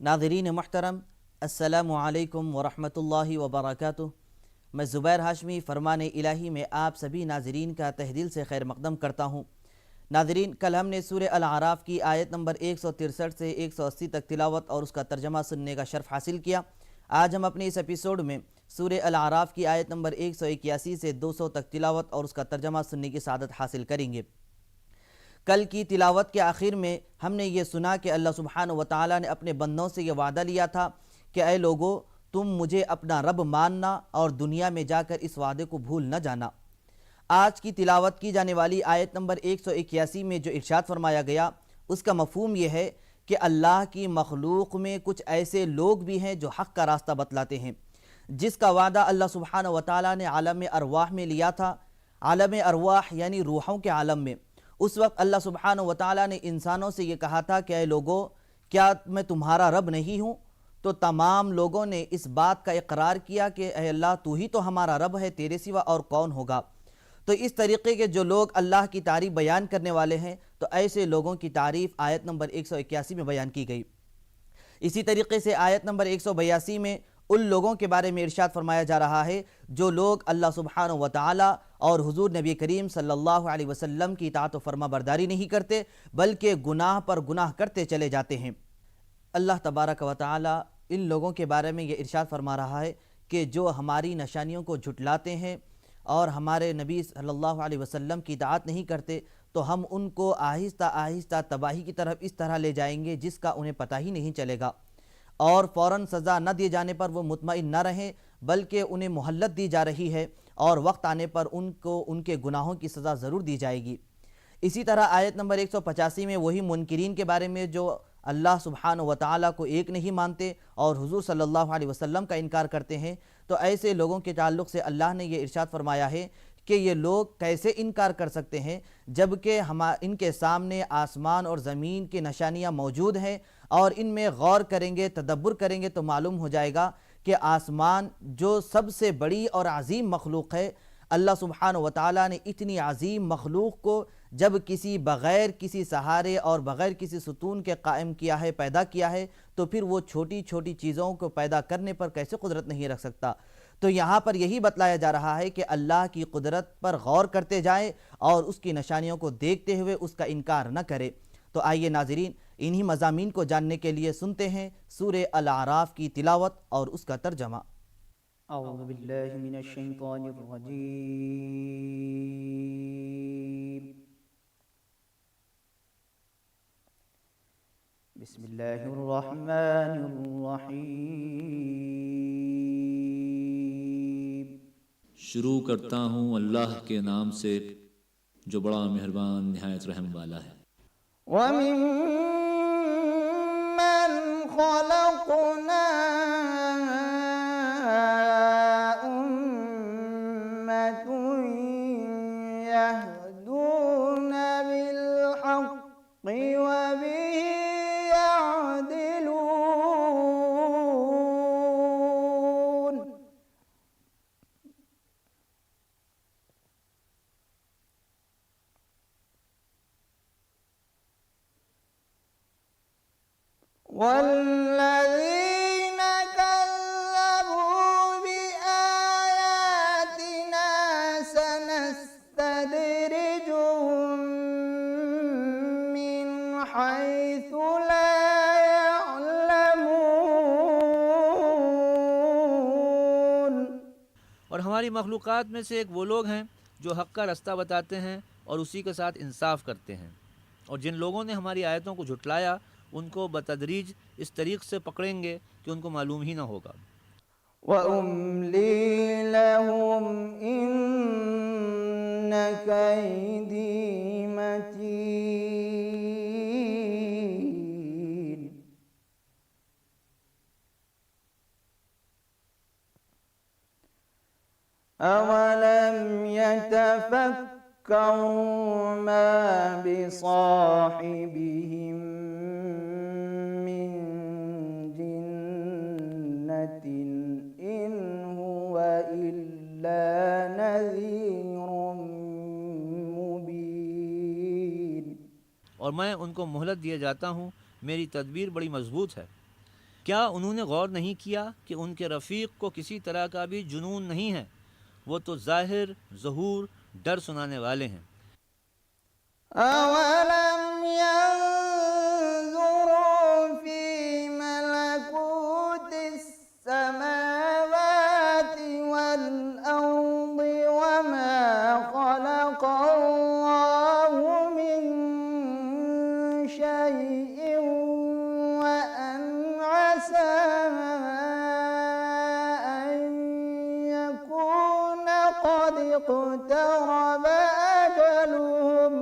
नाज़रीन मुहतरम, अस्सलामु अलैकुम वरहमतुल्लाहि वबरकातुहू। मैं ज़ुबैर हाशमी फ़रमान इलाही में आप सभी नाज़रीन का तहदिल से खैर मक़दम करता हूँ। नाज़रीन, कल हमने सूरह अल आराफ की आयत नंबर 163 से 180 तक तिलावत और उसका तर्जमा सुनने का शर्फ़ हासिल किया। आज हम अपने इस एपिसोड में सूरह अल आराफ की आयत नंबर 181 से 200 तक तिलावत और उसका तर्जमा सुनने की सआदत हासिल करेंगे। कल की तिलावत के आखिर में हमने ये सुना कि अल्लाह सुब्हानहु व तआला ने अपने बंदों से ये वादा लिया था कि ऐ लोगो, तुम मुझे अपना रब मानना और दुनिया में जाकर इस वादे को भूल न जाना। आज की तिलावत की जाने वाली आयत नंबर 181 में जो इरशाद फरमाया गया, उसका मफहूम यह है कि अल्लाह की मखलूक में कुछ ऐसे लोग भी हैं जो हक़ का रास्ता बतलाते हैं, जिसका वादा अल्लाह सुब्हानहु व तआला ने आलम अरवाह में लिया था। आलम अरवाह यानी रूहों के आलम में उस वक्त अल्लाह सुब्हानहु व तआला ने इंसानों से ये कहा था कि ऐ लोगो, क्या मैं तुम्हारा रब नहीं हूँ? तो तमाम लोगों ने इस बात का इकरार किया कि ऐ अल्लाह, तू ही तो हमारा रब है, तेरे सिवा और कौन होगा। तो इस तरीके के जो लोग अल्लाह की तारीफ़ बयान करने वाले हैं, तो ऐसे लोगों की तारीफ़ आयत नंबर 181 में बयान की गई। इसी तरीके से आयत नंबर 182 में उन लोगों के बारे में इरशाद फरमाया जा रहा है जो लोग अल्लाह सुब्हानहु व तआला और हुजूर नबी करीम सल्लल्लाहु अलैहि वसल्लम की इताअत व फरमा बरदारी नहीं करते, बल्कि गुनाह पर गुनाह करते चले जाते हैं। अल्लाह तबारक व तआला इन लोगों के बारे में ये इरशाद फरमा रहा है कि जो हमारी निशानियों को झुटलाते हैं और हमारे नबी सल्लल्लाहु अलैहि वसल्लम की इताअत नहीं करते, तो हम उनको आहिस्ता आहिस्ता तबाही की तरफ इस तरह ले जाएंगे जिसका उन्हें पता ही नहीं चलेगा। और फ़ौरन सज़ा न दिए जाने पर वो मुतमईन न रहें, बल्कि उन्हें मोहल्लत दी जा रही है और वक्त आने पर उनको उनके गुनाहों की सज़ा ज़रूर दी जाएगी। इसी तरह आयत नंबर 185 में वही मुनकिरीन के बारे में जो अल्लाह सुब्हानहु व तआला को एक नहीं मानते और हुजूर सल्लल्लाहु अलैहि वसल्लम का इनकार करते हैं, तो ऐसे लोगों के ताल्लुक़ से अल्लाह ने ये इरशाद फरमाया है कि ये लोग कैसे इनकार कर सकते हैं जबकि हम इनके सामने आसमान और ज़मीन की निशानियाँ मौजूद हैं, और इनमें गौर करेंगे, तदब्बुर करेंगे तो मालूम हो जाएगा कि आसमान जो सबसे बड़ी और अज़ीम मखलूक है, अल्लाह सुब्हानहु व तआला ने इतनी अज़ीम मखलूक को जब किसी बग़ैर किसी सहारे और बग़ैर किसी सुतून के कायम किया है, पैदा किया है, तो फिर वो छोटी छोटी चीज़ों को पैदा करने पर कैसे कुदरत नहीं रख सकता। तो यहाँ पर यही बतलाया जा रहा है कि अल्लाह की कुदरत पर गौर करते जाएँ और उसकी निशानियों को देखते हुए उसका इनकार न करें। तो आइए नाज़रीन, इन्हीं मज़ामीन को जानने के लिए सुनते हैं सूरह अल आराफ की तिलावत और उसका तर्जमा। अऊज़ु बिल्लाहि मिनश शैतानिर रजीम। बिस्मिल्लाहिर रहमानिर रहीम। शुरू करता हूँ अल्लाह के नाम से जो बड़ा मेहरबान निहायत रहम वाला है। वमिम्मन खलक़ना उम्मतुन यहदून बिल हक़्क़ि व बिही यअदिलून। वल्लज़ीन कज़्ज़बू बिआयातिना सनस्तदरिजुहुम मिन हैसु ला यअलमून। और हमारी मखलूक़ात में से एक वो लोग हैं जो हक़ का रास्ता बताते हैं और उसी के साथ इंसाफ करते हैं, और जिन लोगों ने हमारी आयतों को झुटलाया उनको बतदरीज इस तरीक़ से पकड़ेंगे कि उनको मालूम ही ना होगा। वउम्ली लहुम इन्न कैदी मतीन। अवलम यतफक्करू मा बिसाहिबिहिम मिन जिन्नतिन इन हुवा इल्ला नज़ीरुम मुबीन। और मैं उनको मोहलत दिए जाता हूँ, मेरी तदबीर बड़ी मजबूत है। क्या उन्होंने गौर नहीं किया कि उनके रफ़ीक को किसी तरह का भी जुनून नहीं है, वो तो ज़ाहिर ज़हूर डर सुनाने वाले हैं। अवलम यंज़ुरू फी मलकूतिस समावाति वल अर्दि वमा खलक़ल्लाहु मिन शैइन व अन असा अन यकून क़द इक़्तरब अजलुहुम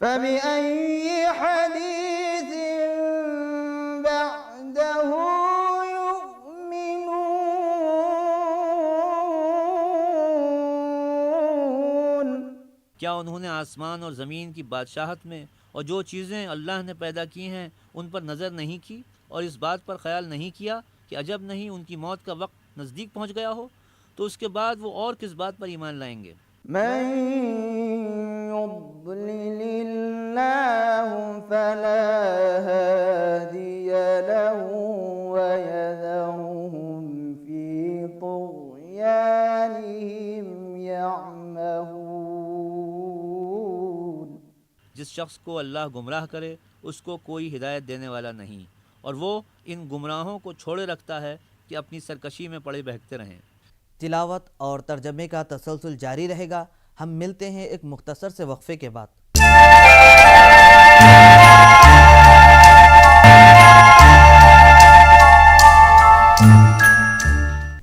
فبأي حديث بعده يؤمنون। क्या उन्होंने आसमान और ज़मीन की बादशाहत में और जो चीज़ें अल्लाह ने पैदा की हैं उन पर नज़र नहीं की और इस बात पर ख्याल नहीं किया कि अजब नहीं उनकी मौत का वक्त नज़दीक पहुँच गया हो, तो उसके बाद वो और किस बात पर ईमान लाएंगे। من يضلل الله فلا هادي له ويذرهم في طغيانهم يعمهون। जिस शख्स को अल्लाह गुमराह करे उसको कोई हिदायत देने वाला नहीं, और वो इन गुमराहों को छोड़े रखता है कि अपनी सरकशी में पड़े बहकते रहें। तिलावत और तर्जमे का तसलसल जारी रहेगा। हम मिलते हैं एक मुख्तसर से वक्फे के बाद।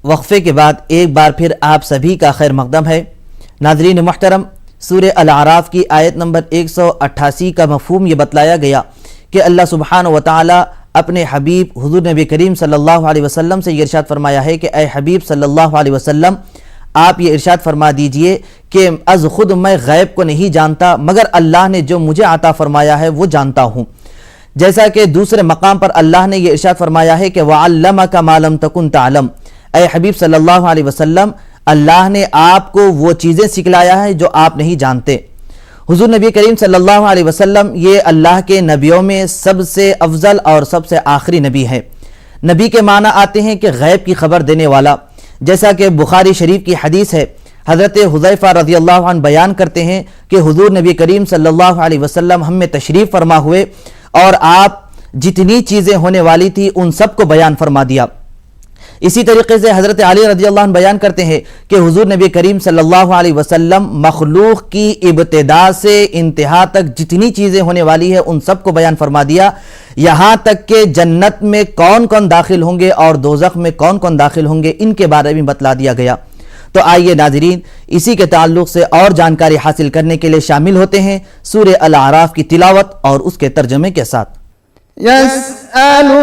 वक्फे के बाद एक बार फिर आप सभी का खैर मकदम है। नाज़रीन मोहतरम, सूरह अल-आराफ की आयत नंबर 188 का मफ़हूम ये बतलाया गया कि अल्लाह सुब्हानहु व तआला अपने हबीब हुज़ूर नबी करीम सल्लल्लाहु अलैहि वसल्लम से ये इरशाद फरमाया है कि ए हबीब सल्लल्लाहु अलैहि वसल्लम, आप ये इरशाद फरमा दीजिए कि अज़ खुद मैं गैब को नहीं जानता, मगर अल्लाह ने जो मुझे अता फरमाया है वो जानता हूँ। जैसा कि दूसरे मकाम पर अल्लाह ने ये इरशाद फरमाया है कि वअल्लमका मा लम तकुन तअलम, ए हबीब सल्लल्लाहु अलैहि वसल्लम, अल्लाह ने आपको वो चीज़ें सिखलाया है जो आप नहीं जानते। हुज़ूर नबी करीम सल्लल्लाहु अलैहि वसल्लम ये अल्लाह के नबियों में सबसे अफजल और सबसे आखिरी नबी है। नबी के माना आते हैं कि गैब की खबर देने वाला। जैसा कि बुखारी शरीफ की हदीस है, हज़रत हुज़ैफ़ा रज़ियल्लाहु अन्हु बयान करते हैं कि हुज़ूर नबी करीम सल्लल्लाहु अलैहि वसल्लम हम में तशरीफ़ फरमा हुए और आप जितनी चीज़ें होने वाली थी उन सब को बयान फरमा दिया। इसी तरीके से हज़रत अली रज़ियल्लाहु अन्हु बयान करते हैं कि हुज़ूर नबी करीम सल्लल्लाहु अलैहि वसल्लम मखलूक की इब्तिदा से इंतहा तक जितनी चीज़ें होने वाली है उन सब को बयान फरमा दिया, यहाँ तक कि जन्नत में कौन कौन दाखिल होंगे और दोज़ख में कौन कौन दाखिल होंगे इनके बारे में बतला दिया गया। तो आइए नाज़रीन, इसी के ताल्लुक़ से और जानकारी हासिल करने के लिए शामिल होते हैं सूरह अल-आराफ की तिलावत और उसके तर्जमे के साथ। यस्अलूनका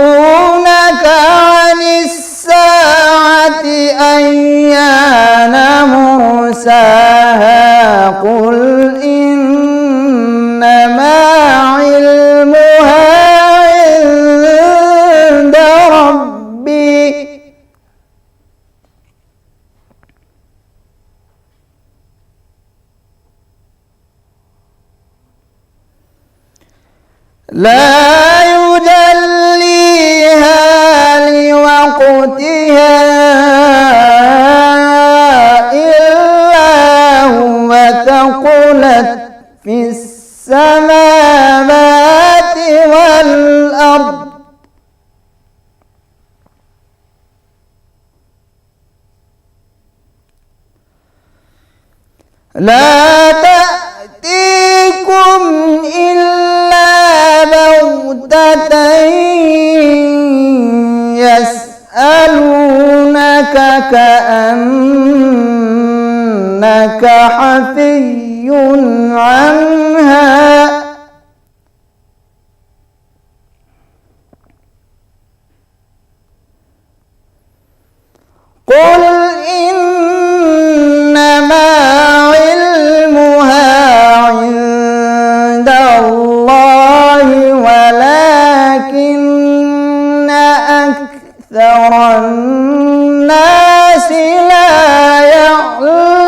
अन्निस्साअति अय्याना मुर्साहा कुल इन्नमा इल्मुहा इंद रब्बी ला युजल्लीहा लिवक़्तिहा इल्ला हुवा तक़ुलत फिस समावाति वल अर्द ला तअतीकुम इल्ला बग़्ततन यस्अलूनका कअन्नका हफ़िय्युन अन्हा कुल इन्नमा इल्मुहा इंद अल्लाहि वलाकिन्न अक्सरन नासि ला यअलमून।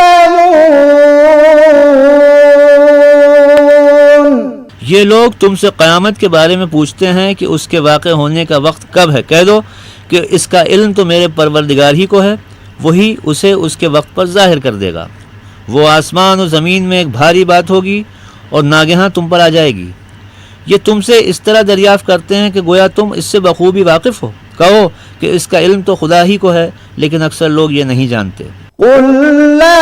ये लोग तुमसे क़यामत के बारे में पूछते हैं कि उसके वाक़ होने का वक्त कब है। कह दो कि इसका इल्म तो मेरे परवरदिगार ही को है, वही उसे उसके वक्त पर ज़ाहिर कर देगा। वो आसमान और ज़मीन में एक भारी बात होगी और नागहां तुम पर आ जाएगी। ये तुमसे इस तरह दरियाफ़्त करते हैं कि गोया तुम इससे बखूबी वाकिफ़ हो। कहो कि इसका इल्म तो खुदा ही को है, लेकिन अक्सर लोग ये नहीं जानते। قل لا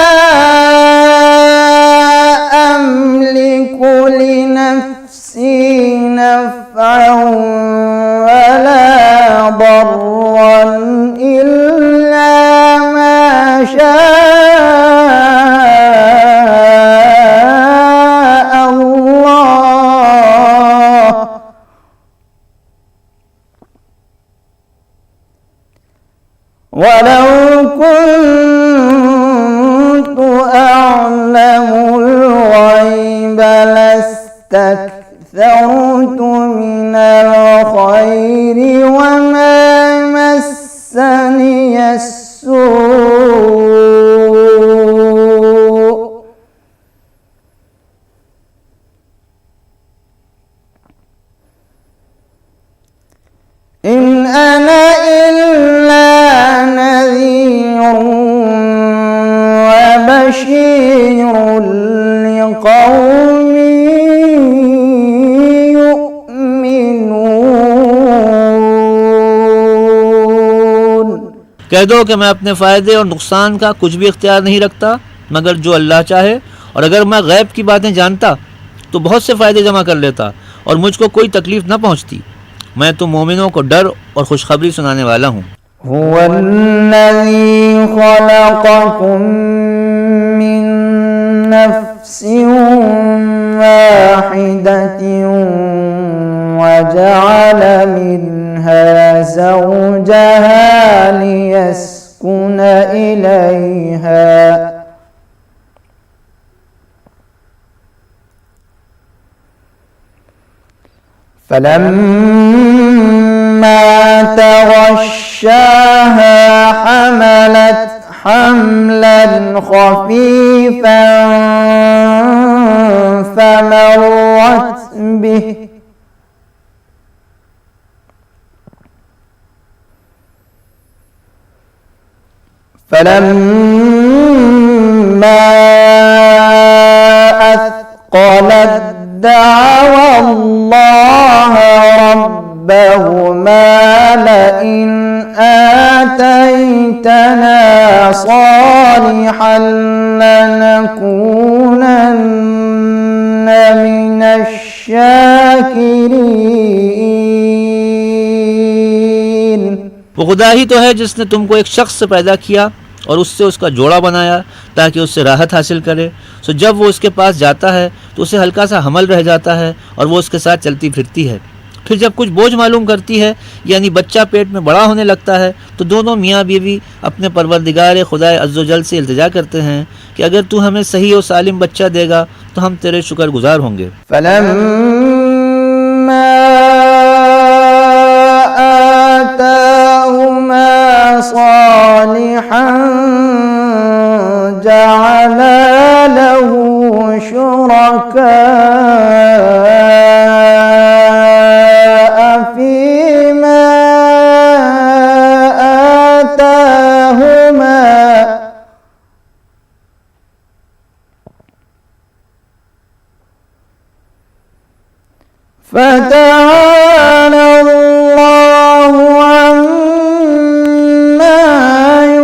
أملك لنفسي نفعا ولا ضرا إلا ما شاء الله ولو كنت أعلم الغيب لاستكثرت من الخير وما مسني السوء إن أنا إلا نذير وبشير لقوم يؤمنون। कह दो कि मैं अपने फ़ायदे और नुकसान का कुछ भी इख्तियार नहीं रखता मगर जो अल्लाह चाहे, और अगर मैं गैब की बातें जानता तो बहुत से फ़ायदे जमा कर लेता और मुझको कोई तकलीफ़ न पहुँचती। मैं तो मोमिनों को डर और खुशखबरी सुनाने वाला हूँ। हुवल्लज़ी खलक़कुम मिन नफ्सिन वाहिदतिन वजअल मिन्हा ज़ौजहा लियस्कुन इलैहा فلما تغشاها حملت حملا خفيفا فمرت به فلما أثقلت دعوا الله ربهما لئن آتيتنا صالحا لنكونن من الشاكرين। वो खुदा ही तो है जिसने तुमको एक शख्स से पैदा किया और उससे उसका जोड़ा बनाया ताकि उससे राहत हासिल करे। सो जब वो उसके पास जाता है तो उसे हल्का सा हमल रह जाता है और वो उसके साथ चलती फिरती है। फिर जब कुछ बोझ मालूम करती है यानी बच्चा पेट में बड़ा होने लगता है तो दोनों मियाँ बीवी अपने परवरदिगार खुदा अज़्ज़वजल से इल्तिजा करते हैं कि अगर तू हमें सही और सालिम बच्चा देगा तो हम तेरे शुक्रगुजार होंगे। جعلا له شركاء فيما آتاهما فتعالى الله عما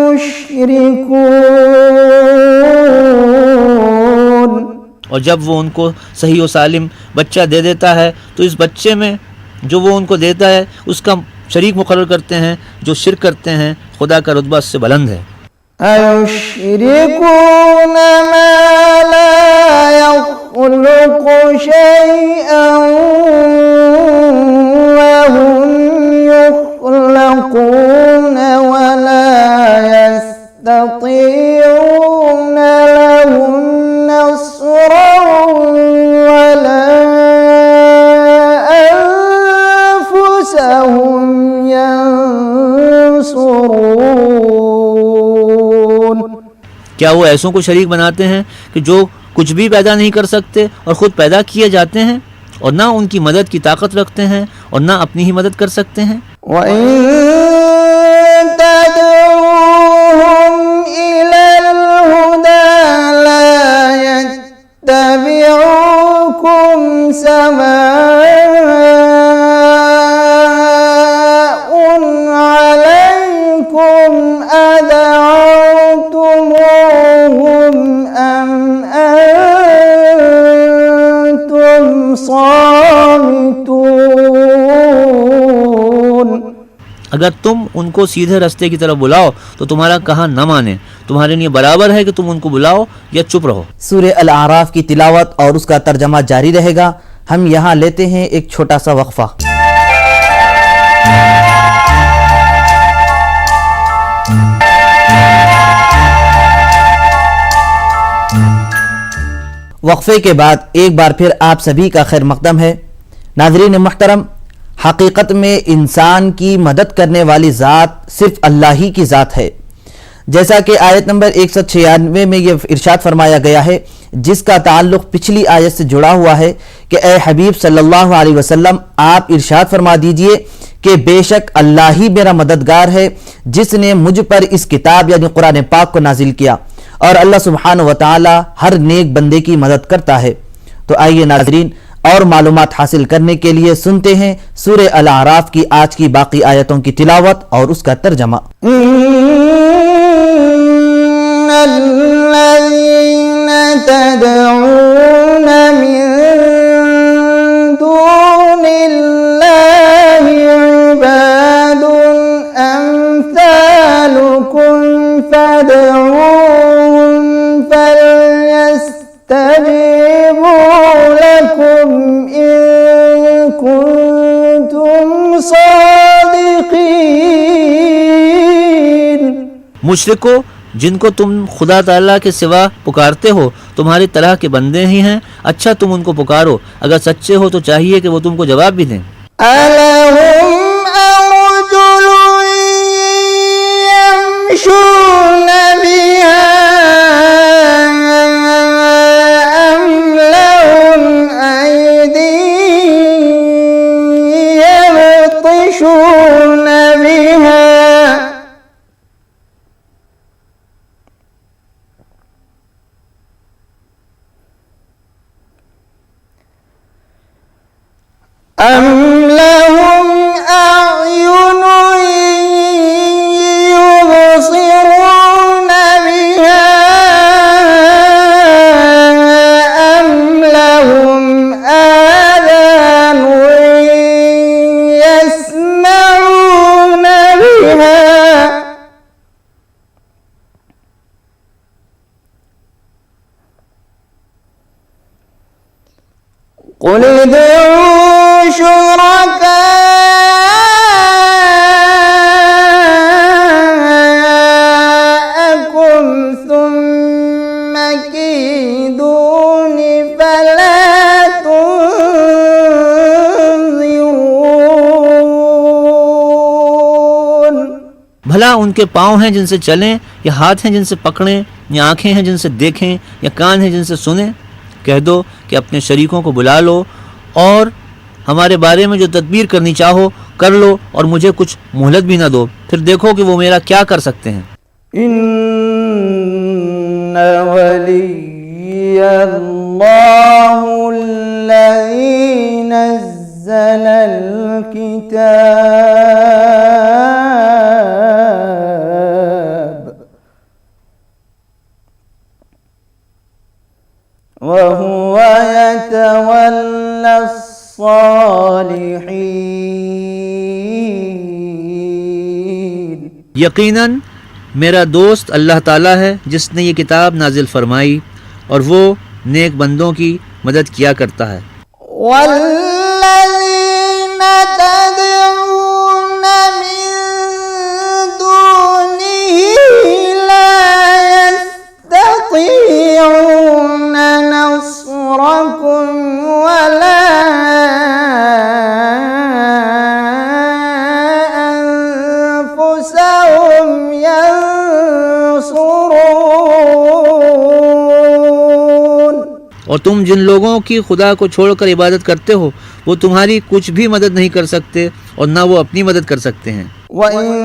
يشركون। और जब वो उनको सही और सालिम बच्चा दे देता है तो इस बच्चे में जो वो उनको देता है उसका शरीक मुकर्रर करते हैं जो शिर्क करते हैं। खुदा का रुतबा उससे बुलंद है। अयुश्रिकून मा ला यख्लुकु शैअन व हुम युख्लकून व ला यस्ततीऊन लहुम नस्रन व ला अनफुसहुम यंसुरून। क्या वो ऐसों को शरीक बनाते हैं कि जो कुछ भी पैदा नहीं कर सकते और ख़ुद पैदा किए जाते हैं? और ना उनकी मदद की ताकत रखते हैं और ना अपनी ही मदद कर सकते हैं। अगर तुम उनको सीधे रास्ते की तरफ बुलाओ तो तुम्हारा कहा न माने, तुम्हारे लिए बराबर है कि तुम उनको बुलाओ या चुप रहो। सूरह अल आराफ की तिलावत और उसका तर्जमा जारी रहेगा। हम यहाँ लेते हैं एक छोटा सा वक्फा। वक्फे के बाद एक बार फिर आप सभी का खैर मकदम है। नाज़रीन मुहतरम, हकीकत में इंसान की मदद करने वाली ज़ात सिर्फ अल्लाह ही की ज़ात है। जैसा कि आयत नंबर 196 में ये इरशाद फरमाया गया है, जिसका ताल्लुक़ पिछली आयत से जुड़ा हुआ है कि ए हबीब सल्लल्लाहु अलैहि वसल्लम, आप इरशाद फरमा दीजिए कि बेशक अल्लाह ही मेरा मददगार है, जिसने मुझ पर इस किताब यानी कुरान पाक को नाजिल किया, और अल्लाह सुब्हानहु व तआला हर नेक बंदे की मदद करता है। तो आइए नाज़रीन, और मालूमात हासिल करने के लिए सुनते हैं सूरह अल आराफ की आज की बाकी आयतों की तिलावत और उसका तर्जमा। मुशरिको, जिनको तुम खुदा ताला के सिवा पुकारते हो, तुम्हारी तरह के बंदे ही हैं। अच्छा, तुम उनको पुकारो, अगर सच्चे हो तो चाहिए कि वो तुमको जवाब भी दें। भला उनके पाँव हैं जिनसे चलें, या हाथ हैं जिनसे पकड़ें, या आंखें हैं जिनसे देखें, या कान हैं जिनसे सुनें। कह दो कि अपने शरीकों को बुला लो और हमारे बारे में जो तदबीर करनी चाहो कर लो, और मुझे कुछ मोहलत भी ना दो, फिर देखो कि वो मेरा क्या कर सकते हैं। इन्ना वलिय्यल्लाहुल्लज़ी नज़्ज़लल किताब व हुवा यतवल्लस सालिहीन। यकीनन मेरा दोस्त अल्लाह ताला है जिसने ये किताब नाजिल फरमाई, और वो नेक बंदों की मदद किया करता है। वल्लज़ीना तदऊन मिन दूनिही ला यस्ततीऊन नस्रकुम वला अनफुसहुम यंसुरून। और तुम जिन लोगों की खुदा को छोड़कर इबादत करते हो वो तुम्हारी कुछ भी मदद नहीं कर सकते और ना वो अपनी मदद कर सकते हैं। وَإِن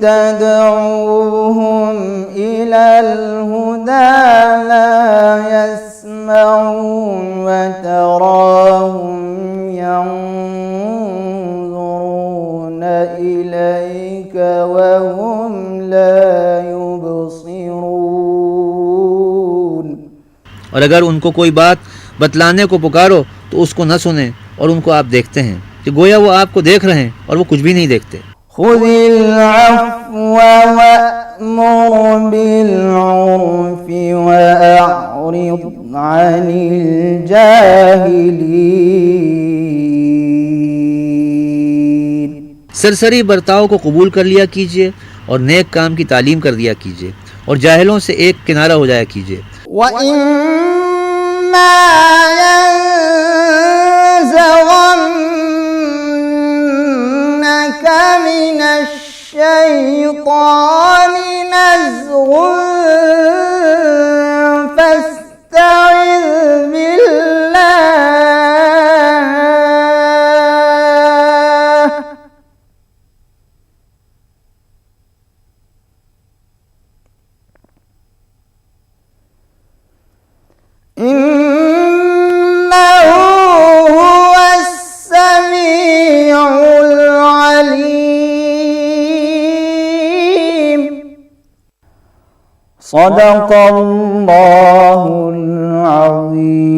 تَدْعُوهُمْ إِلَى الْهُدَى لَا يَسْمَعُونَ وَتَرَاهُمْ يَنظُرُونَ إِلَيْكَ وَهُمْ لَا يُبْصِرُونَ। और अगर उनको कोई बात बतलाने को पुकारो तो उसको न सुने और उनको आप देखते हैं कि गोया वो आपको देख रहे हैं और वो कुछ भी नहीं देखते। खुदिल अफ़्व वअमुर बिलउर्फ़ वअअरिद अनिल जाहिलीन। सरसरी बर्ताव को कबूल कर लिया कीजिए और नेक काम की तालीम कर दिया कीजिए और जाहिलों से एक किनारा हो जाया कीजिए। वइम्मा यंज़ग़न्नक मिनश्शैतानि नज़ग़ुन फस्तइज़ बिल्लाह इन्नहु हुवस्समीउल अलीम। सदक़ल्लाहुल अज़ीम।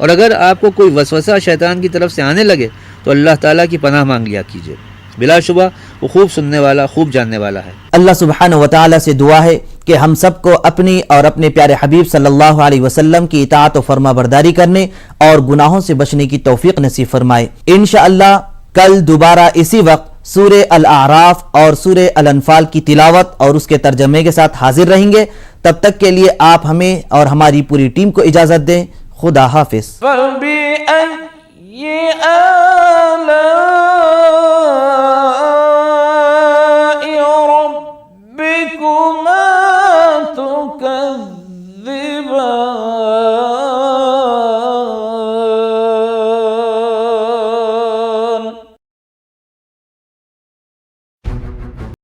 और अगर आपको कोई वसवसा शैतान की तरफ से आने लगे तो अल्लाह ताला की पनाह मांग लिया कीजिए, बिलाशुबा वो खूब सुनने वाला खूब जानने वाला है। अल्लाह सुब्हानहु व तआला से दुआ है कि हम सबको अपनी और अपने प्यारे हबीब सल्लल्लाहु अलैहि वसल्लम की इताअत और फरमाबरदारी करने और गुनाहों से बचने की तौफीक नसीब फरमाए। इंशाअल्लाह कल दोबारा इसी वक्त सूरे अल आराफ और सूरे अल अनफाल की तिलावत और उसके तर्जमे के साथ हाजिर रहेंगे। तब तक के लिए आप हमें और हमारी पूरी टीम को इजाजत दें। खुदा हाफिज।